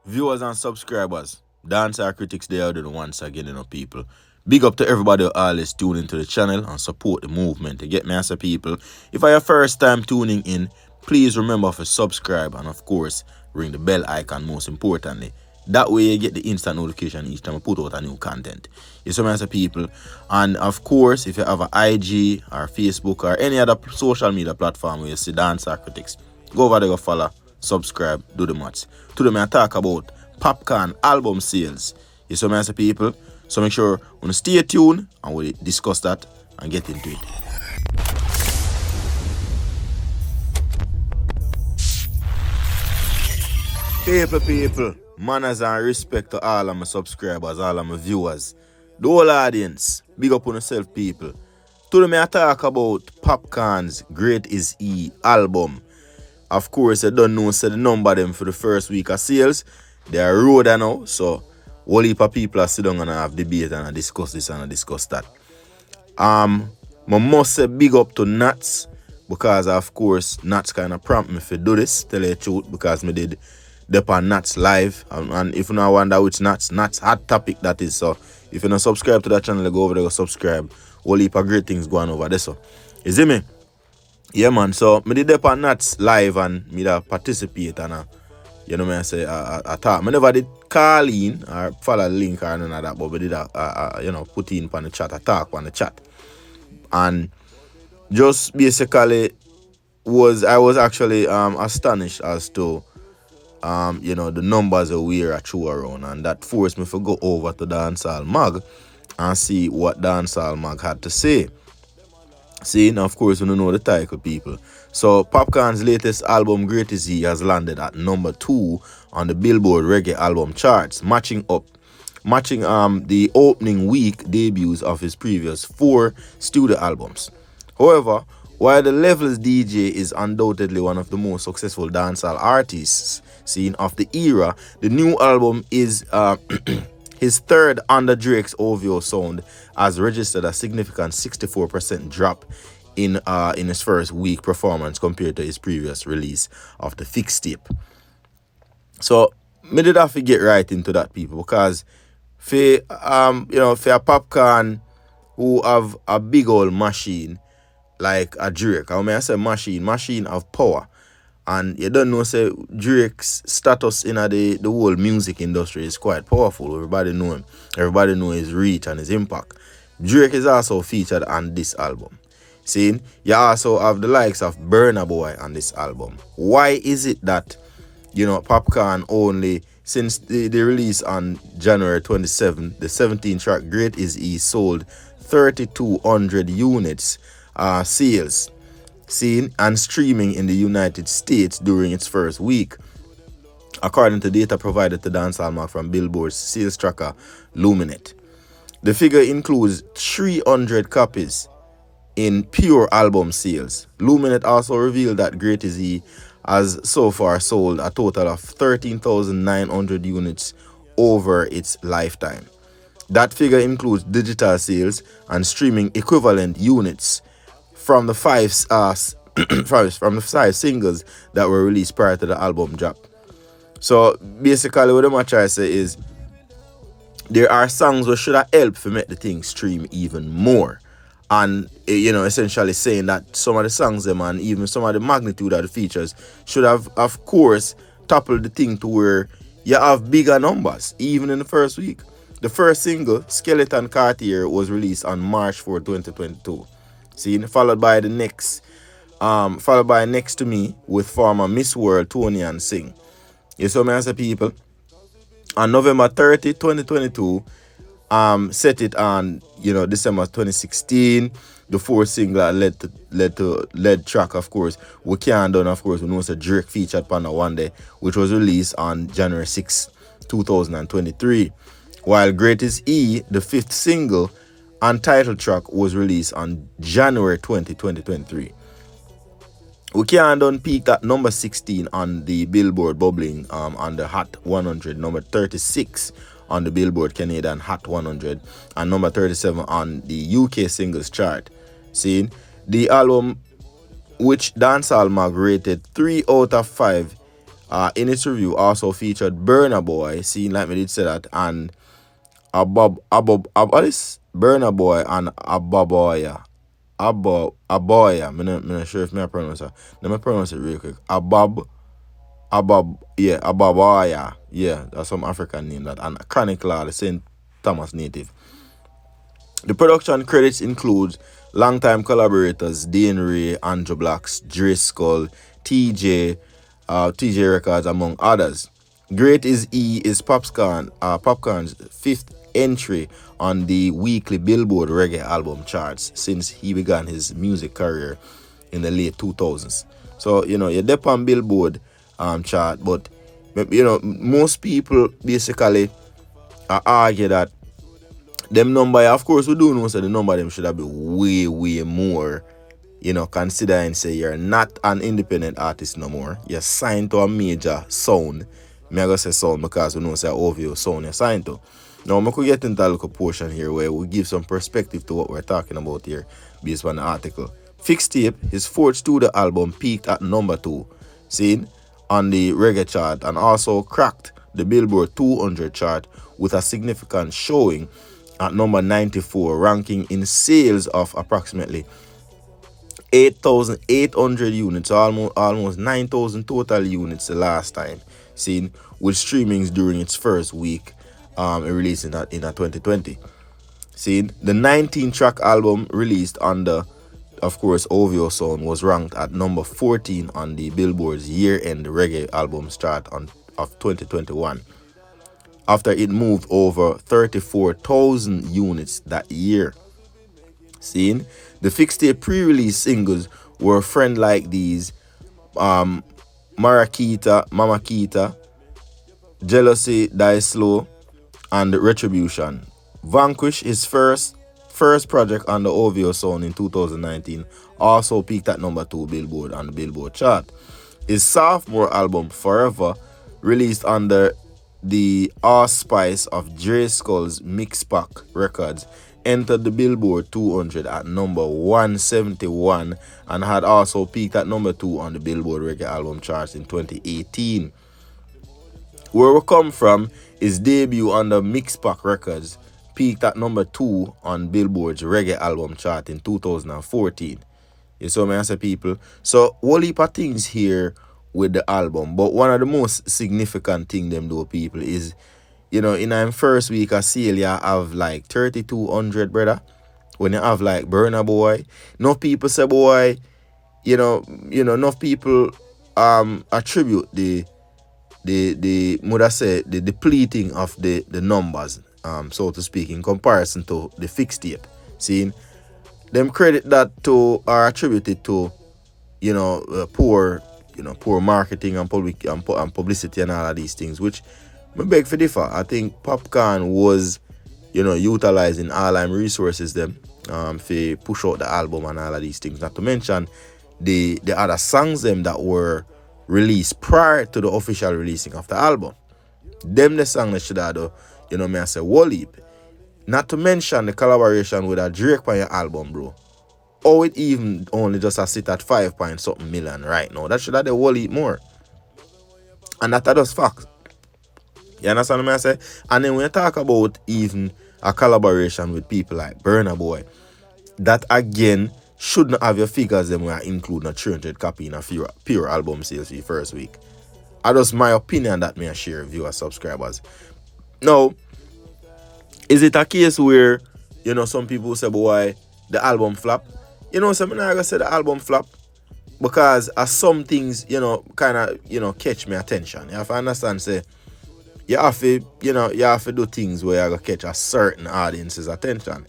Viewers and subscribers, Dancer Critics, they are doing once again, people. Big up to everybody who always tune into the channel and support the movement. To get me as a people, if I your first time tuning in, please remember to subscribe and of course ring the bell icon most importantly. That way you get the instant notification each time I put out a new content. You see me as a people. And of course, if you have an IG or Facebook or any other social media platform where you see Dancer Critics, go over there, go follow, subscribe, do the much. Today I talk about Popcaan album sales. You see me as a people. So make sure you stay tuned and we'll discuss that and get into it. People, manners and respect to all of my subscribers, all of my viewers, the whole audience. Big up on yourself, people. Today I talk about Popcaan's Great Is He album. Of course, I don't know the number of them for the first week of sales. They are road now, so whole heap of people are sit down and have debate and discuss this and discuss that. I must say big up to Nats, because of course Nats kind of prompt me to do this, tell you the truth, because me did dep on Nats live, and if you not wonder which Nats hot topic that is, so if you not subscribe to that channel, go over there, go subscribe. Whole heap of great things going over there, so you see me? Yeah, man. So me did dep on Nats live and me da participate and you know me I say I talk. Me never did call in or follow the link or none of that, but we did put in on the chat, I talk on the chat, and just basically I was actually astonished as to the numbers that we are true around, and that forced me to go over to Dancehall Mag and see what Dancehall Mag had to say. See, now of course, we don't know the title, people. So, Popcaan's latest album, Great Is He, has landed at number 2 on the Billboard Reggae album charts, matching the opening week debuts of his previous 4 studio albums. However, while the Levels DJ is undoubtedly one of the most successful dancehall artists seen of the era, the new album is his third under Drake's OVO sound, has registered a significant 64% drop in his first week performance compared to his previous release of the Fix Tape. So me did have to get right into that, people, because for a Popcaan who have a big old machine like a Drake, I mean I say machine of power. And you don't know, say Drake's status in the whole music industry is quite powerful. Everybody know him. Everybody know his reach and his impact. Drake is also featured on this album. See, you also have the likes of Burna Boy on this album. Why is it that Popcaan only, since the release on January 27, the 17-track Great Is He sold 3,200 units sales, seen and streaming in the United States during its first week, according to data provided to Dancehall Mag from Billboard's sales tracker Luminate. The figure includes 300 copies in pure album sales. Luminate also revealed that Great Is He has so far sold a total of 13,900 units over its lifetime. That figure includes digital sales and streaming equivalent units from the 5 singles that were released prior to the album drop. So basically what I'm trying to say is there are songs that should have helped to make the thing stream even more. And essentially saying that some of the songs them and even some of the magnitude of the features should have, of course, toppled the thing to where you have bigger numbers, even in the first week. The first single, Skeleton Cartier, was released on March 4, 2022. See, followed by Next to Me with former Miss World Tony and Sing. You saw me as a people. On November 30, 2022, set it on December 2016. The fourth single led track, of course. We Can't Done, of course, we know it's a Drake featured on One Day, which was released on January 6, 2023. While Great Is He, the fifth single and title track, was released on January 20, 2023. We Can't Done peaked at number 16 on the Billboard Bubbling on the Hot 100, number 36 on the Billboard Canadian Hot 100, and number 37 on the UK Singles Chart. See, the album, which Dancehall Mag rated 3 out of 5 In its review, also featured Burna Boy, seeing like me did say that, and what is Burna Boy and Ababoya. Aboya. I'm not sure if I pronounce it. Let me pronounce it real quick. Ababoya. Yeah, that's some African name that. And Chronic Law, the St. Thomas native. The production credits include longtime collaborators Dane Ray, Andrew Blacks, Dre Skull, TJ Records, among others. Great Is E is Popcorn's fifth entry on the weekly Billboard reggae album charts since he began his music career in the late 2000s. So, you're dep on Billboard chart, but, most people basically argue that them number, of course, we do know so the number them should have been way more, considering say you're not an independent artist no more. You're signed to a major sound. Me I go say sound because we know say OVO sound you're signed to. Now I could get into a little portion here where we give some perspective to what we're talking about here based on the article. Fixtape, his fourth studio album, peaked at number 2, seen on the reggae chart, and also cracked the Billboard 200 chart with a significant showing at number 94, ranking in sales of approximately 8,800 units, almost 9,000 total units the last time seen, with streamings during its first week released in 2020. Seen, the 19-track album released under, of course, OVO Sound was ranked at number 14 on the Billboard's year-end reggae albums chart of 2021. After it moved over 34,000 units that year. Seen, the Fixtape pre-release singles were Friend Like These, Marakita, Mama Kita, Jealousy Die Slow, and Retribution. Vanquish, his first project on the OVO Sound in 2019, also peaked at number 2 Billboard on the Billboard chart. His sophomore album, Forever, released under the Allspice of Dre Skull's Mixpack Records, entered the Billboard 200 at number 171 and had also peaked at number 2 on the Billboard Reggae Album charts in 2018. Where We Come From, his debut on the Mixpack Records, peaked at number 2 on Billboard's Reggae Album chart in 2014. You saw me, I say, people. So, whole heap of things here with the album, but one of the most significant thing them do, people, is, in our first week of sale, you have like 3,200, brother. When you have like Burna Boy, enough people say, boy, enough people attribute the depleting of the numbers, so to speak, in comparison to the Fixtape. Seeing them credit that to, or attribute it to, poor marketing and publicity and all of these things, which I beg for differ. I think Popcorn was, utilizing all them resources them for push out the album and all of these things. Not to mention the other songs them that were released prior to the official releasing of the album. Them the song that should have do, me I say Wally. Not to mention the collaboration with a Drake on your album, bro. Or it even only just a sit at 5 point something million right now. That should have the Wally more. And that are just facts. You understand what I say? And then when you talk about even a collaboration with people like Burna Boy, that again shouldn't have your figures them where including a 300 copy in a pure album sales for the first week. That's just my opinion that may I share with viewers, subscribers. Now, is it a case where, some people say, boy, the album flop? So I'm not going to say the album flop because some things, kind of, catch my attention. You have to understand, say, you have to do things where you catch a certain audience's attention.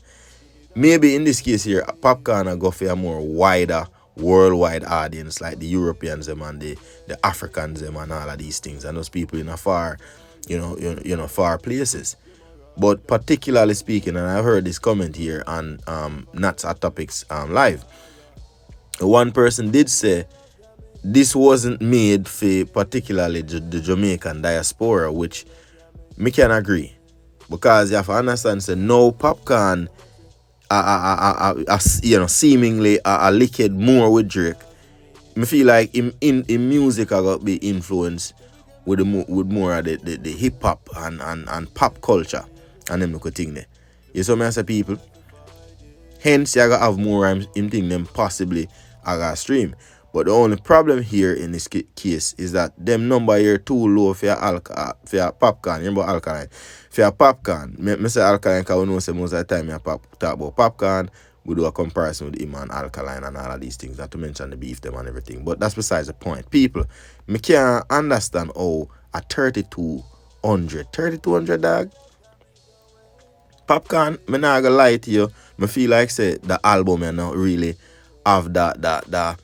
Maybe in this case here, Popcorn will go for a more wider, worldwide audience, like the Europeans them and the Africans them and all of these things, and those people in a far, far places. But particularly speaking, and I heard this comment here on Nuts at Topics live, one person did say this wasn't made for particularly the Jamaican diaspora, which me can agree, because you have to understand, say, no Popcorn seemingly licked more with Drake. I feel like in music I got be influenced with more of the hip hop and pop culture and them look thing there. You see me I say people. Hence you gotta have more rhymes in thing them possibly I gotta stream. But the only problem here in this case is that them number here too low for your popcorn. Remember alkaline? For your popcorn, me say alkaline because we know say most of the time you talk about popcorn, we do a comparison with him and alkaline and all of these things, not to mention the beef them and everything. But that's besides the point. People, me can't understand how a 3200 dog. Popcorn, me not gonna lie to you, me feel like say the album you not really have that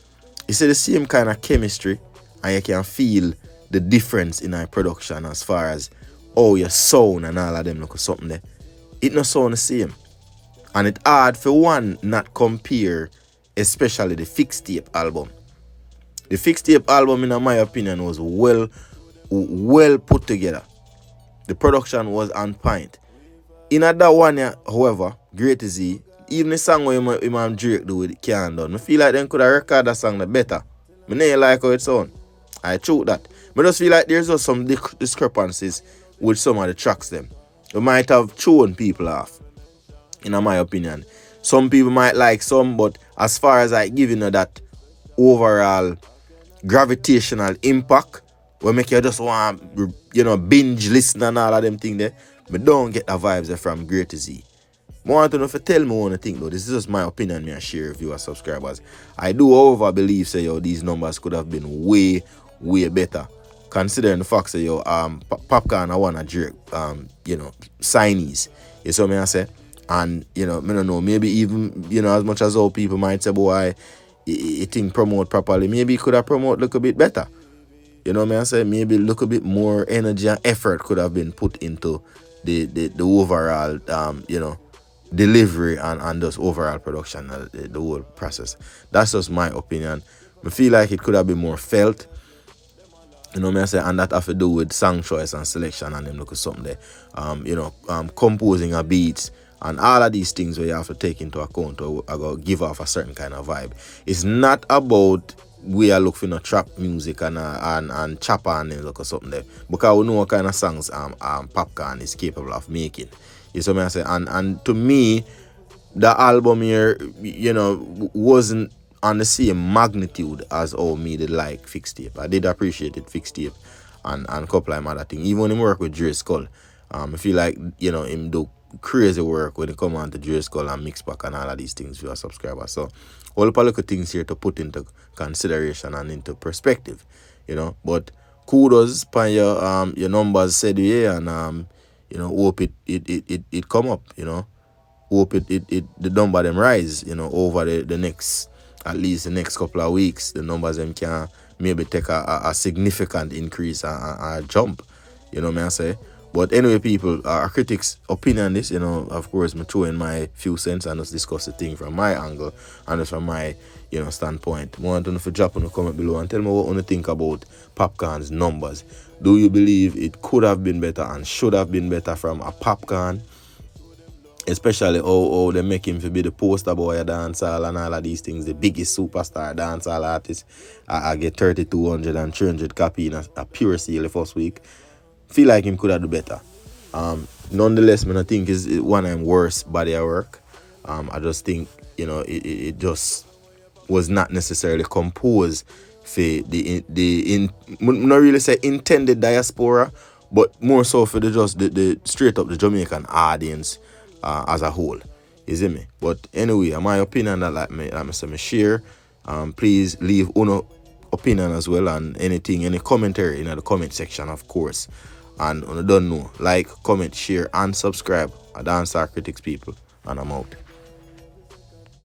you see the same kind of chemistry and you can feel the difference in our production as far as how your sound and all of them look something there. It not sound the same. And it's hard for one not compare, especially the Fix Tape album. The Fix Tape album, in my opinion, was well put together. The production was on point. In that one, however, Great Z, even the song where Imam Drake do with Can't Done, I feel like they could have recorded that song better. I never like how it sound. I choose that. I just feel like there's just some discrepancies with some of the tracks them. We might have thrown people off, in my opinion. Some people might like some, but as far as like giving that overall gravitational impact, we make you just want, binge listen and all of them things there. But don't get the vibes there from Great Z. I want to know if you tell me what you think though. This is just my opinion, me and share with you as subscribers. I do however believe say these numbers could have been way better. Considering the fact say Popcorn I want a Drake signees. You see what I say? And I don't know, maybe even as much as all people might say boy it think promote properly, maybe it could have promote look a bit better. You know what I say? Maybe look a bit more energy and effort could have been put into the overall delivery and just overall production, the whole process. That's just my opinion. I feel like it could have been more felt. You know what I say? And that have to do with song choice and selection and them look at something there. Composing a beats and all of these things where you have to take into account or give off a certain kind of vibe. It's not about we are looking for trap music and chopper and look or something there, because we know what kind of songs Popcorn is capable of making. You see what I say? And to me, the album here, wasn't on the same magnitude as how me did like Fix Tape. I did appreciate it, Fix Tape and a couple of other things. Even when he work with Dre Skull, I feel like him do crazy work when it come on to Dre Skull and Mixpac and all of these things for your subscribers. So all the little things here to put into consideration and into perspective, But kudos for your numbers said here, and hope it come up, Hope the number them rise, over the next, at least the next couple of weeks. The numbers them can maybe take a significant increase and jump. You know what I say? But anyway, people, our critics' opinion on this, of course, me throw in my few cents and just discuss the thing from my angle and just from my, standpoint. I want to know if you drop in the comment below and tell me what you think about Popcorn's numbers. Do you believe it could have been better and should have been better from a Popcorn? Especially how they make him to be the poster boy of dancehall and all of these things, the biggest superstar dancehall artist. I get 3,200 and 300 copy in a pure sale the first week. Feel like him could have do better. Nonetheless, I think is one of worse body of work. I just think it just was not necessarily composed for not really say intended diaspora, but more so for the straight up the Jamaican audience as a whole. You see me? But anyway, in my opinion, that like me share. Please leave uno opinion as well and any commentary in the comment section, of course. And don't know, like, comment, share, and subscribe. I dance our critics, people, and I'm out.